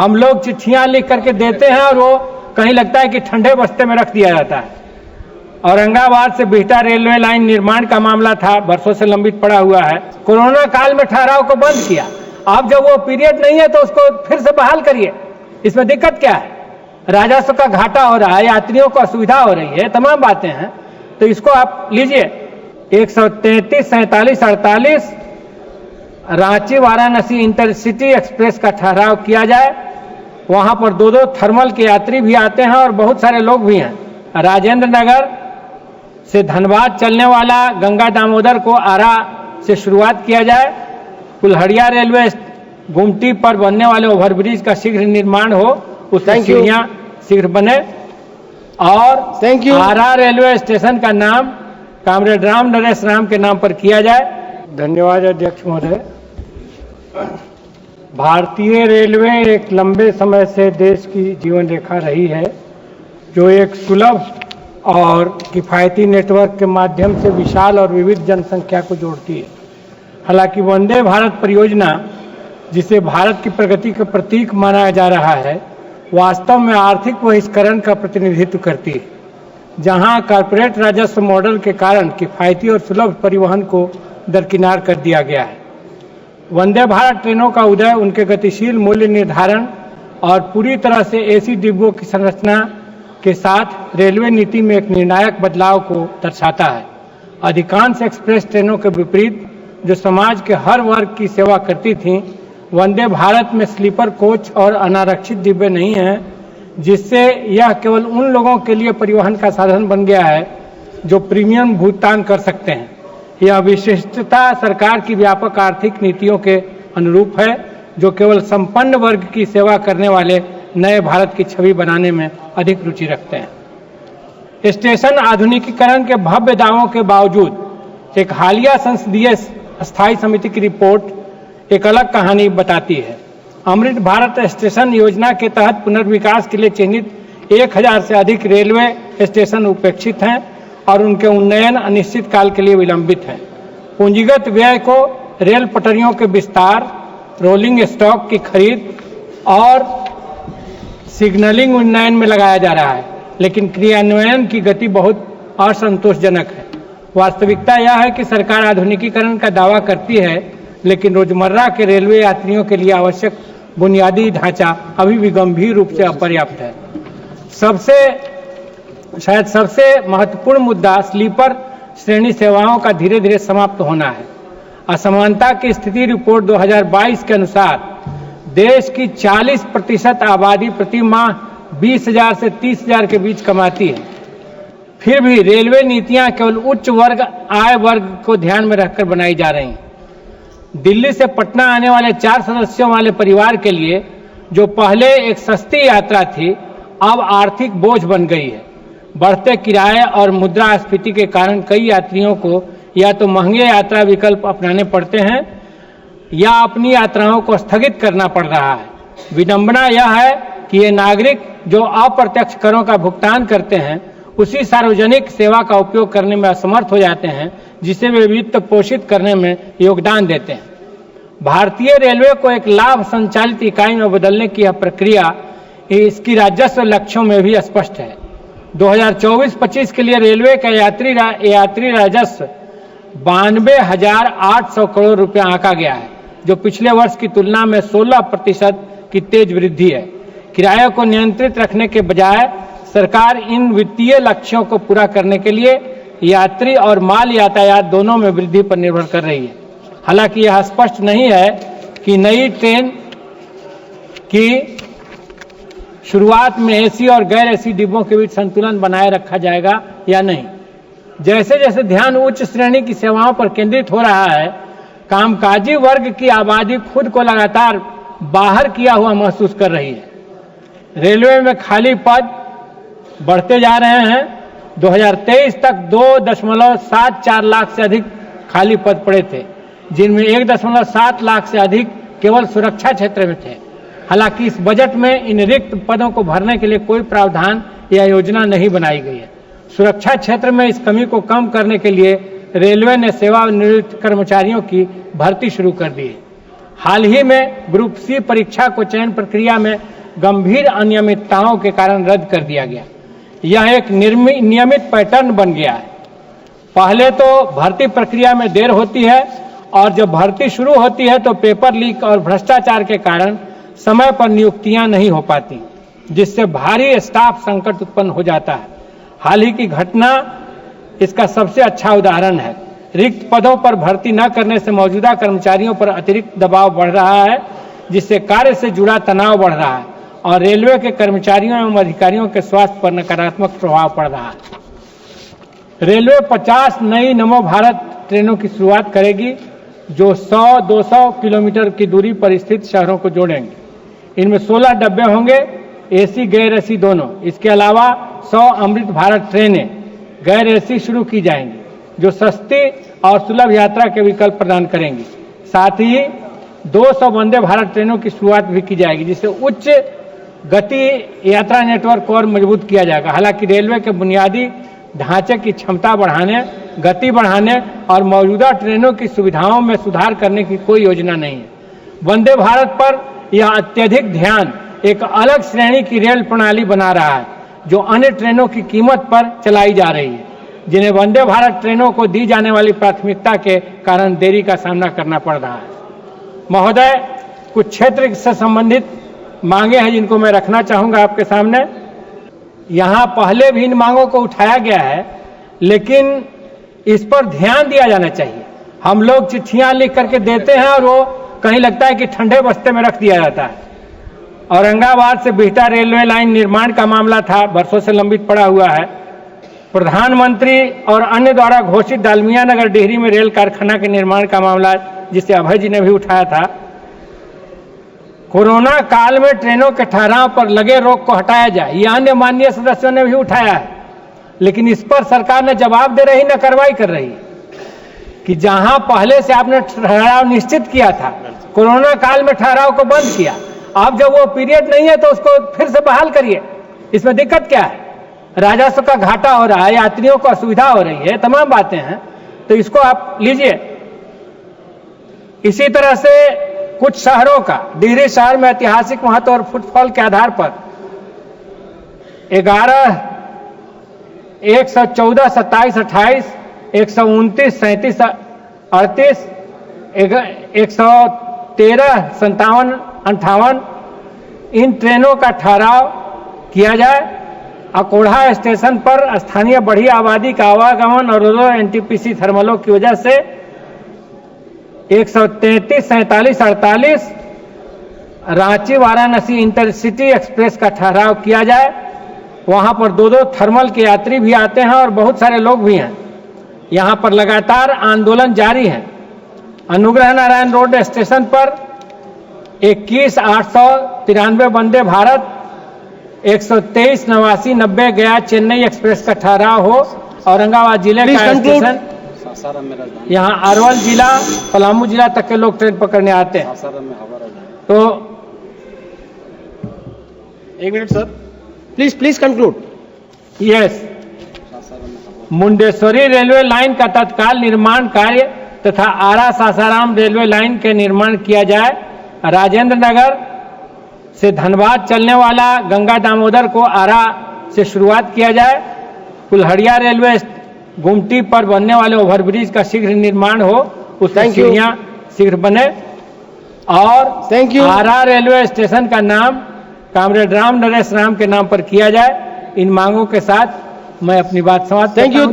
हम लोग चिट्ठियां लिख करके देते हैं और वो कहीं लगता है कि ठंडे बस्ते में रख दिया जाता है। औरंगाबाद से बिहटा रेलवे लाइन निर्माण का मामला था, वर्षों से लंबित पड़ा हुआ है। कोरोना काल में ठहराव को बंद किया, अब जब वो पीरियड नहीं है तो उसको फिर से बहाल करिए, इसमें दिक्कत क्या है? राजस्व का घाटा हो रहा है, यात्रियों को असुविधा हो रही है, तमाम बातें हैं, तो इसको आप लीजिए। 133, 47, 48 रांची वाराणसी इंटरसिटी एक्सप्रेस का ठहराव किया जाए। वहां पर 2-2 थर्मल के यात्री भी आते हैं और बहुत सारे लोग भी हैं। राजेंद्र नगर से धनबाद चलने वाला गंगा दामोदर को आरा से शुरुआत किया जाए। कुल्हड़िया रेलवे गुमटी पर बनने वाले ओवरब्रिज का शीघ्र निर्माण हो, उसकी सीढ़ियां शीघ्र बने। और आरा रेलवे स्टेशन का नाम कामरेड राम नरेश राम के नाम पर किया जाए। धन्यवाद अध्यक्ष महोदय। भारतीय रेलवे एक लंबे समय से देश की जीवन रेखा रही है, जो एक सुलभ और किफ़ायती नेटवर्क के माध्यम से विशाल और विविध जनसंख्या को जोड़ती है। हालांकि वंदे भारत परियोजना, जिसे भारत की प्रगति का प्रतीक माना जा रहा है, वास्तव में आर्थिक बहिष्करण का प्रतिनिधित्व करती है, जहां कॉर्पोरेट राजस्व मॉडल के कारण किफ़ायती और सुलभ परिवहन को दरकिनार कर दिया गया है। वंदे भारत ट्रेनों का उदय उनके गतिशील मूल्य निर्धारण और पूरी तरह से एसी डिब्बों की संरचना के साथ रेलवे नीति में एक निर्णायक बदलाव को दर्शाता है। अधिकांश एक्सप्रेस ट्रेनों के विपरीत, जो समाज के हर वर्ग की सेवा करती थीं, वंदे भारत में स्लीपर कोच और अनारक्षित डिब्बे नहीं हैं, जिससे यह केवल उन लोगों के लिए परिवहन का साधन बन गया है जो प्रीमियम भुगतान कर सकते हैं। यह विशिष्टता सरकार की व्यापक आर्थिक नीतियों के अनुरूप है, जो केवल संपन्न वर्ग की सेवा करने वाले नए भारत की छवि बनाने में अधिक रुचि रखते हैं। स्टेशन आधुनिकीकरण के भव्य दावों के बावजूद एक हालिया संसदीय स्थायी समिति की रिपोर्ट एक अलग कहानी बताती है। अमृत भारत स्टेशन योजना के तहत पुनर्विकास के लिए चिन्हित 1000 से अधिक रेलवे स्टेशन उपेक्षित हैं और उनके उन्नयन अनिश्चित काल के लिए विलंबित है। पूंजीगत व्यय को रेल पटरियों के विस्तार, रोलिंग स्टॉक की खरीद और सिग्नलिंग उन्नयन में लगाया जा रहा है, लेकिन क्रियान्वयन की गति बहुत असंतोषजनक है। वास्तविकता यह है कि सरकार आधुनिकीकरण का दावा करती है, लेकिन रोजमर्रा के रेलवे यात्रियों के लिए आवश्यक बुनियादी ढांचा अभी भी गंभीर रूप से अपर्याप्त है। शायद सबसे महत्वपूर्ण मुद्दा स्लीपर श्रेणी सेवाओं का धीरे धीरे समाप्त होना है। असमानता की स्थिति रिपोर्ट 2022 के अनुसार देश की 40% आबादी प्रति माह 20,000 से 30,000 के बीच कमाती है। फिर भी रेलवे नीतियां केवल उच्च वर्ग आय वर्ग को ध्यान में रखकर बनाई जा रही हैं। दिल्ली से पटना आने वाले 4 सदस्यों वाले परिवार के लिए, जो पहले एक सस्ती यात्रा थी, अब आर्थिक बोझ बन गई है। बढ़ते किराए और मुद्रास्फीति के कारण कई यात्रियों को या तो महंगे यात्रा विकल्प अपनाने पड़ते हैं या अपनी यात्राओं को स्थगित करना पड़ रहा है। विडंबना यह है कि ये नागरिक जो अप्रत्यक्ष करों का भुगतान करते हैं, उसी सार्वजनिक सेवा का उपयोग करने में असमर्थ हो जाते हैं जिसे वे वित्त पोषित करने में योगदान देते हैं। भारतीय रेलवे को एक लाभ संचालित इकाई में बदलने की यह प्रक्रिया इसकी राजस्व लक्ष्यों में भी स्पष्ट है। 2024-25 के लिए रेलवे का यात्री राजस्व 92,800 करोड़ रुपया आंका गया है, जो पिछले वर्ष की तुलना में 16% की तेज वृद्धि है। किराए को नियंत्रित रखने के बजाय सरकार इन वित्तीय लक्ष्यों को पूरा करने के लिए यात्री और माल यातायात दोनों में वृद्धि पर निर्भर कर रही है। हालांकि यह स्पष्ट नहीं है कि नई ट्रेन की शुरुआत में एसी और गैर एसी डिब्बों के बीच संतुलन बनाए रखा जाएगा या नहीं। जैसे जैसे ध्यान उच्च श्रेणी की सेवाओं पर केंद्रित हो रहा है, कामकाजी वर्ग की आबादी खुद को लगातार बाहर किया हुआ महसूस कर रही है। रेलवे में खाली पद बढ़ते जा रहे हैं। 2023 तक 2.74 लाख से अधिक खाली पद पड़े थे, जिनमें 1.7 लाख से अधिक केवल सुरक्षा क्षेत्र में थे। हालांकि इस बजट में इन रिक्त पदों को भरने के लिए कोई प्रावधान या योजना नहीं बनाई गई है। सुरक्षा क्षेत्र में इस कमी को कम करने के लिए रेलवे ने सेवानिवृत्त कर्मचारियों की भर्ती शुरू कर दी है। हाल ही में ग्रुप सी परीक्षा को चयन प्रक्रिया में गंभीर अनियमितताओं के कारण रद्द कर दिया गया। यह एक नियमित पैटर्न बन गया है। पहले तो भर्ती प्रक्रिया में देर होती है और जब भर्ती शुरू होती है तो पेपर लीक और भ्रष्टाचार के कारण समय पर नियुक्तियां नहीं हो पाती, जिससे भारी स्टाफ संकट उत्पन्न हो जाता है। हाल ही की घटना इसका सबसे अच्छा उदाहरण है। रिक्त पदों पर भर्ती न करने से मौजूदा कर्मचारियों पर अतिरिक्त दबाव बढ़ रहा है, जिससे कार्य से जुड़ा तनाव बढ़ रहा है और रेलवे के कर्मचारियों एवं अधिकारियों के स्वास्थ्य पर नकारात्मक प्रभाव पड़ रहा है। रेलवे 50 नई नमो भारत ट्रेनों की शुरुआत करेगी, जो 100-200 किलोमीटर की दूरी पर स्थित शहरों को जोड़ेंगे। इनमें 16 डब्बे होंगे, एसी गैर एसी दोनों। इसके अलावा 100 अमृत भारत ट्रेनें गैर एसी शुरू की जाएंगी, जो सस्ती और सुलभ यात्रा के विकल्प प्रदान करेंगी। साथ ही 200 वंदे भारत ट्रेनों की शुरुआत भी की जाएगी, जिससे उच्च गति यात्रा नेटवर्क को और मजबूत किया जाएगा। हालांकि रेलवे के बुनियादी ढांचे की क्षमता बढ़ाने, गति बढ़ाने और मौजूदा ट्रेनों की सुविधाओं में सुधार करने की कोई योजना नहीं है। वंदे भारत पर यह अत्यधिक ध्यान एक अलग श्रेणी की रेल प्रणाली बना रहा है, जो अन्य ट्रेनों की कीमत पर चलाई जा रही है, जिन्हें वंदे भारत ट्रेनों को दी जाने वाली प्राथमिकता के कारण देरी का सामना करना पड़ रहा है। महोदय, कुछ क्षेत्र से संबंधित मांगे हैं जिनको मैं रखना चाहूंगा आपके सामने। यहाँ पहले भी इन मांगों को उठाया गया है, लेकिन इस पर ध्यान दिया जाना चाहिए। हम लोग चिट्ठियां लिख करके देते हैं और वो कहीं लगता है कि ठंडे बस्ते में रख दिया जाता है। औरंगाबाद से बिहटा रेलवे लाइन निर्माण का मामला था, वर्षों से लंबित पड़ा हुआ है। प्रधानमंत्री और अन्य द्वारा घोषित डालमिया नगर डिहरी में रेल कारखाना के निर्माण का मामला, जिसे अभय जी ने भी उठाया था। कोरोना काल में ट्रेनों के ठहराव पर लगे रोक को हटाया जाए, यह अन्य माननीय सदस्यों ने भी उठाया है, लेकिन इस पर सरकार ने जवाब दे रही, न कार्रवाई कर रही है। कि जहां पहले से आपने ठहराव निश्चित किया था, कोरोना काल में ठहराव को बंद किया, अब जब वो पीरियड नहीं है तो उसको फिर से बहाल करिए। इसमें दिक्कत क्या है? राजस्व का घाटा हो रहा है, यात्रियों को असुविधा हो रही है, तमाम बातें हैं, तो इसको आप लीजिए। इसी तरह से कुछ शहरों का, डिहरी शहर में ऐतिहासिक महत्व और फुटफॉल के आधार पर 11, 114, 27, 28, 129, 37, 38, 113, 57, 58 इन ट्रेनों का ठहराव किया जाए। अकोढ़ा स्टेशन पर स्थानीय बढ़ी आबादी का आवागमन और एनटीपीसी थर्मलों की वजह से 133, 47, 48 रांची वाराणसी इंटरसिटी एक्सप्रेस का ठहराव किया जाए। वहां पर 2-2 थर्मल के यात्री भी आते हैं और बहुत सारे लोग भी हैं। यहां पर लगातार आंदोलन जारी है। अनुग्रह नारायण रोड स्टेशन पर 21,893 वंदे भारत, 123, 89, 90 गया चेन्नई एक्सप्रेस का ठहराव हो। औरंगाबाद जिले का स्टेशन, यहाँ अरवल जिला, पलामू जिला तक के लोग ट्रेन पकड़ने आते हैं। तो 1 minute sir, please conclude. Yes, Mundeshwari railway line का तत्काल निर्माण कार्य तथा आरा सासाराम रेलवे लाइन के निर्माण किया जाए। राजेंद्र नगर से धनबाद चलने वाला गंगा दामोदर को आरा से शुरुआत किया जाए। कुल्हड़िया रेलवे गुमटी पर बनने वाले ओवरब्रिज का शीघ्र निर्माण हो, उसकी सीढ़ियां शीघ्र बने। और आरा रेलवे स्टेशन का नाम कामरेड राम नरेश राम के नाम पर किया जाए। इन मांगों के साथ मैं अपनी बात समाप्त करता हूं।